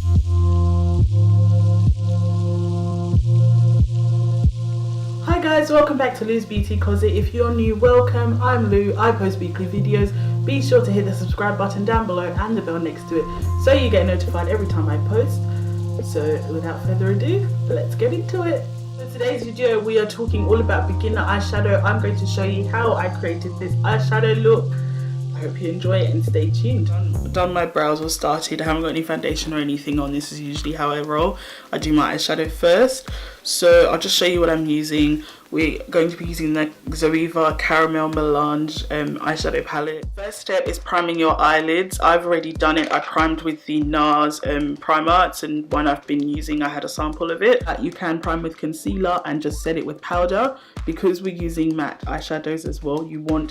Hi guys, welcome back to Lou's Beauty Closet. If you're new, welcome. I'm Lou. I post weekly videos. Be sure to hit the subscribe button down below and the bell next to it so you get notified every time I post. So without further ado, let's get into it. In today's video, we are talking all about beginner eyeshadow. I'm going to show you how I created this eyeshadow look. I hope you enjoy it and stay tuned. I've done my brows or started. I haven't got any foundation or anything on. This is usually how I roll. I do my eyeshadow first. So I'll just show you what I'm using. We're going to be using the Zoeva Caramel Melange eyeshadow palette. First step is priming your eyelids. I've already done it. I primed with the NARS primer. It's one I've been using. I had a sample of it. You can prime with concealer and just set it with powder. Because we're using matte eyeshadows as well, you want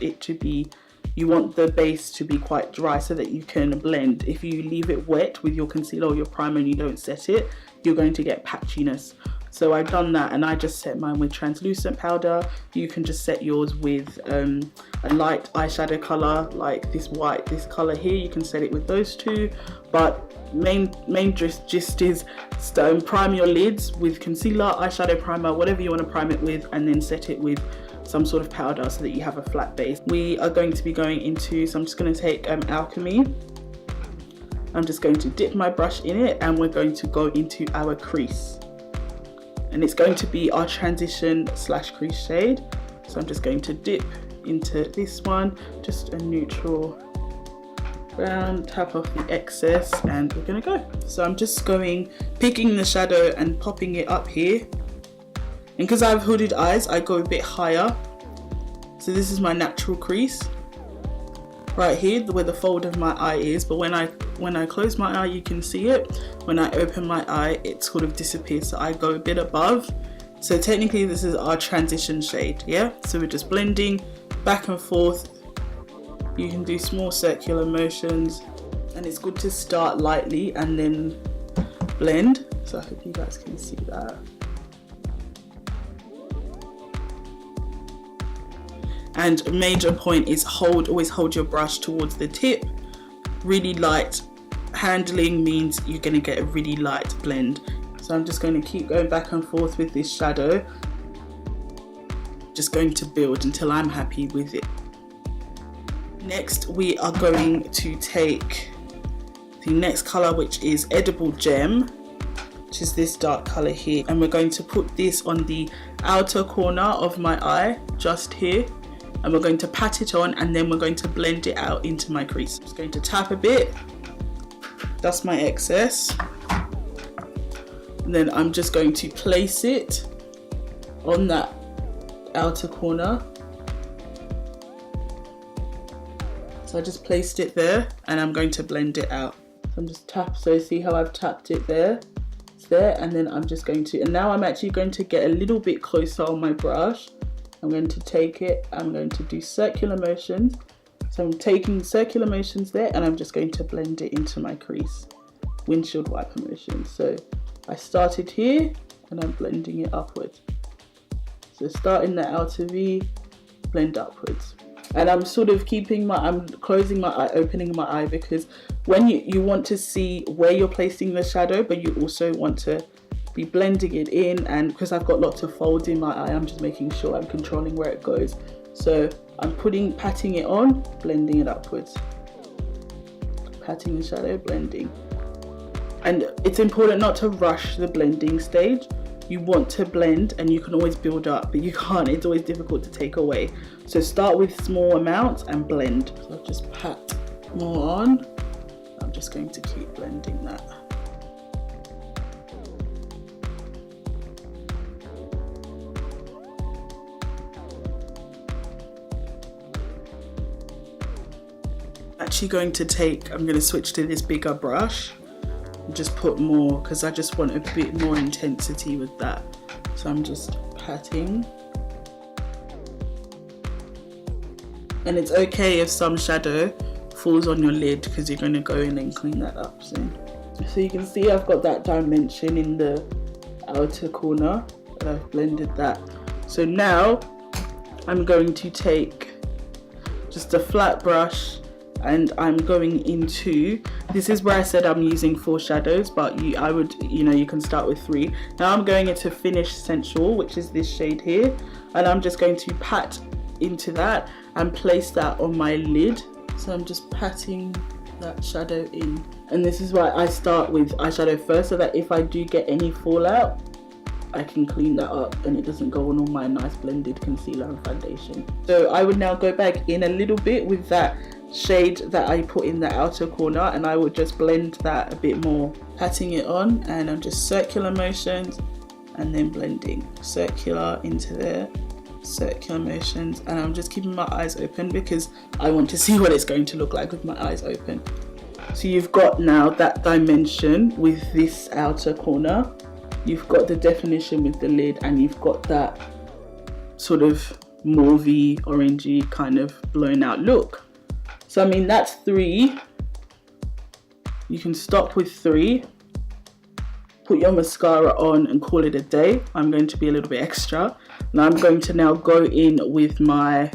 the base to be quite dry so that you can blend. If you leave it wet with your concealer or your primer and you don't set it, you're going to get patchiness. So I've done that and I just set mine with translucent powder. You can just set yours with a light eyeshadow color like this color here. You can set it with those two, but main gist is prime your lids with concealer, eyeshadow primer, whatever you want to prime it with, and then set it with some sort of powder so that you have a flat base. We are going to be going into, so I'm just going to take Alchemy. I'm just going to dip my brush in it and we're going to go into our crease. And it's going to be our transition / crease shade. So I'm just going to dip into this one, just a neutral brown, tap off the excess, and we're gonna go. So I'm just picking the shadow and popping it up here. And because I have hooded eyes, I go a bit higher. So this is my natural crease right here where the fold of my eye is, but when I close my eye you can see it. When I open my eye it sort of disappears, so I go a bit above. So technically this is our transition shade, yeah? So we're just blending back and forth. You can do small circular motions and it's good to start lightly and then blend. So I hope you guys can see that. And a major point is always hold your brush towards the tip. Really light handling means you're going to get a really light blend. So I'm just going to keep going back and forth with this shadow. Just going to build until I'm happy with it. Next we are going to take the next color, which is Edible Gem, which is this dark color here. And we're going to put this on the outer corner of my eye, just here. And we're going to pat it on and then we're going to blend it out into my crease. I'm just going to tap a bit, that's my excess. And then I'm just going to place it on that outer corner. So I just placed it there and I'm going to blend it out. So I'm just so see how I've tapped it there? It's there, and then I'm just going to, and now I'm actually going to get a little bit closer on my brush. I'm going to take it, I'm going to do circular motions. So I'm taking circular motions there and I'm just going to blend it into my crease. Windshield wiper motion. So I started here and I'm blending it upwards. So start in the outer V, blend upwards. And I'm sort of I'm closing my eye, opening my eye, because when you want to see where you're placing the shadow, but you also want to be blending it in, and because I've got lots of folds in my eye, I'm just making sure I'm controlling where it goes. So I'm patting it on, blending it upwards. Patting the shadow, blending. And it's important not to rush the blending stage. You want to blend and you can always build up, but you can't, it's always difficult to take away. So start with small amounts and blend. So I'll just pat more on. I'm just going to keep blending that. Actually going to I'm going to switch to this bigger brush and just put more, because I just want a bit more intensity with that. So I'm just patting. And it's okay if some shadow falls on your lid, because you're going to go in and clean that up soon. So you can see I've got that dimension in the outer corner and I've blended that. So now I'm going to take just a flat brush and I'm going into, this is where I said I'm using 4 shadows, but you can start with 3. Now I'm going into Finish Sensual, which is this shade here, and I'm just going to pat into that and place that on my lid. So I'm just patting that shadow in, and this is why I start with eyeshadow first, so that if I do get any fallout, I can clean that up and it doesn't go on all my nice blended concealer and foundation. So I would now go back in a little bit with that shade that I put in the outer corner, and I would just blend that a bit more, patting it on, and I'm just circular motions and then blending, circular into there, circular motions, and I'm just keeping my eyes open because I want to see what it's going to look like with my eyes open. So you've got now that dimension with this outer corner, you've got the definition with the lid, and you've got that sort of mauvey, orangey kind of blown out look. So I mean, that's 3. You can stop with 3, put your mascara on and call it a day. I'm going to be a little bit extra, and I'm going to now go in with my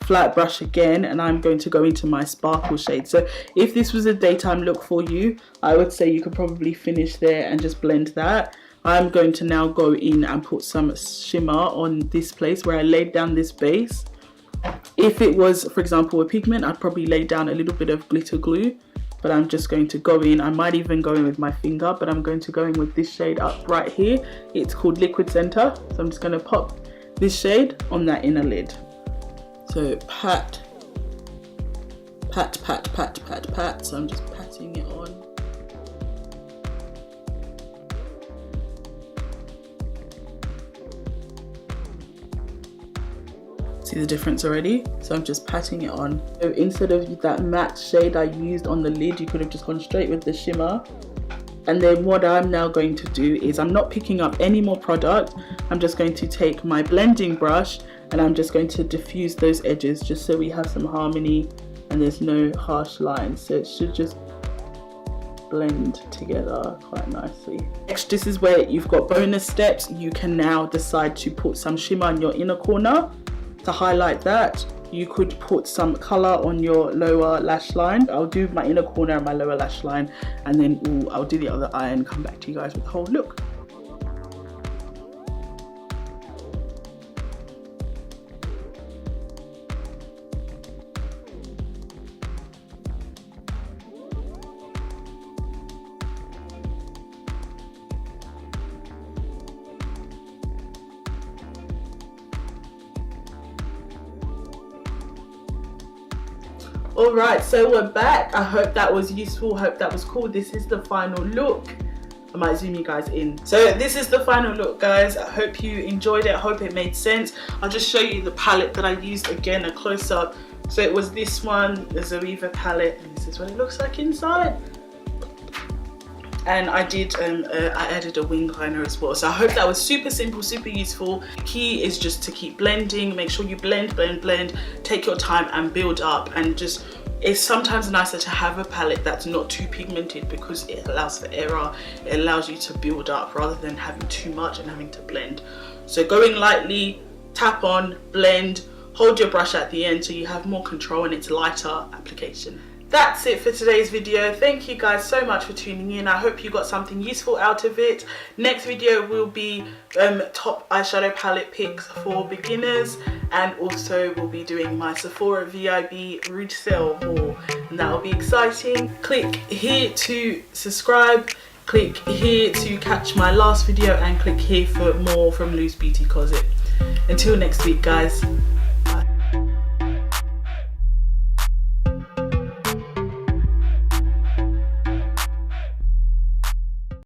flat brush again, and I'm going to go into my sparkle shade. So if this was a daytime look for you, I would say you could probably finish there and just blend that. I'm going to now go in and put some shimmer on this place where I laid down this base. If it was, for example, a pigment, I'd probably lay down a little bit of glitter glue, but I'm just going to go in. I might even go in with my finger, but I'm going to go in with this shade up right here. It's called Liquid Center. So I'm just going to pop this shade on that inner lid. So pat, pat, pat, pat, pat, pat. So I'm just patting it on. See the difference already? So I'm just patting it on. So instead of that matte shade I used on the lid, you could have just gone straight with the shimmer. And then what I'm now going to do is, I'm not picking up any more product. I'm just going to take my blending brush and I'm just going to diffuse those edges just so we have some harmony and there's no harsh lines. So it should just blend together quite nicely. Next, this is where you've got bonus steps. You can now decide to put some shimmer in your inner corner to highlight that. You could put some color on your lower lash line. I'll do my inner corner and my lower lash line, and then I'll do the other eye and come back to you guys with the whole look. Alright, so we're back. I hope that was useful, hope that was cool. This is the final look. I might zoom you guys in. So this is the final look, guys. I hope you enjoyed it, I hope it made sense. I'll just show you the palette that I used again, a close up. So it was this one, the Zoeva palette, and this is what it looks like inside. And I added a wing liner as well. So I hope that was super simple, super useful. The key is just to keep blending. Make sure you blend, blend, blend. Take your time and build up. And just, it's sometimes nicer to have a palette that's not too pigmented because it allows for error. It allows you to build up rather than having too much and having to blend. So going lightly, tap on, blend, hold your brush at the end so you have more control and it's lighter application. That's it for today's video. Thank you guys so much for tuning in. I hope you got something useful out of it. Next video will be top eyeshadow palette picks for beginners, and also we'll be doing my Sephora VIB root sale haul, and that will be exciting. Click here to subscribe, click here to catch my last video, and click here for more from Lou's Beauty Closet. Until next week, guys.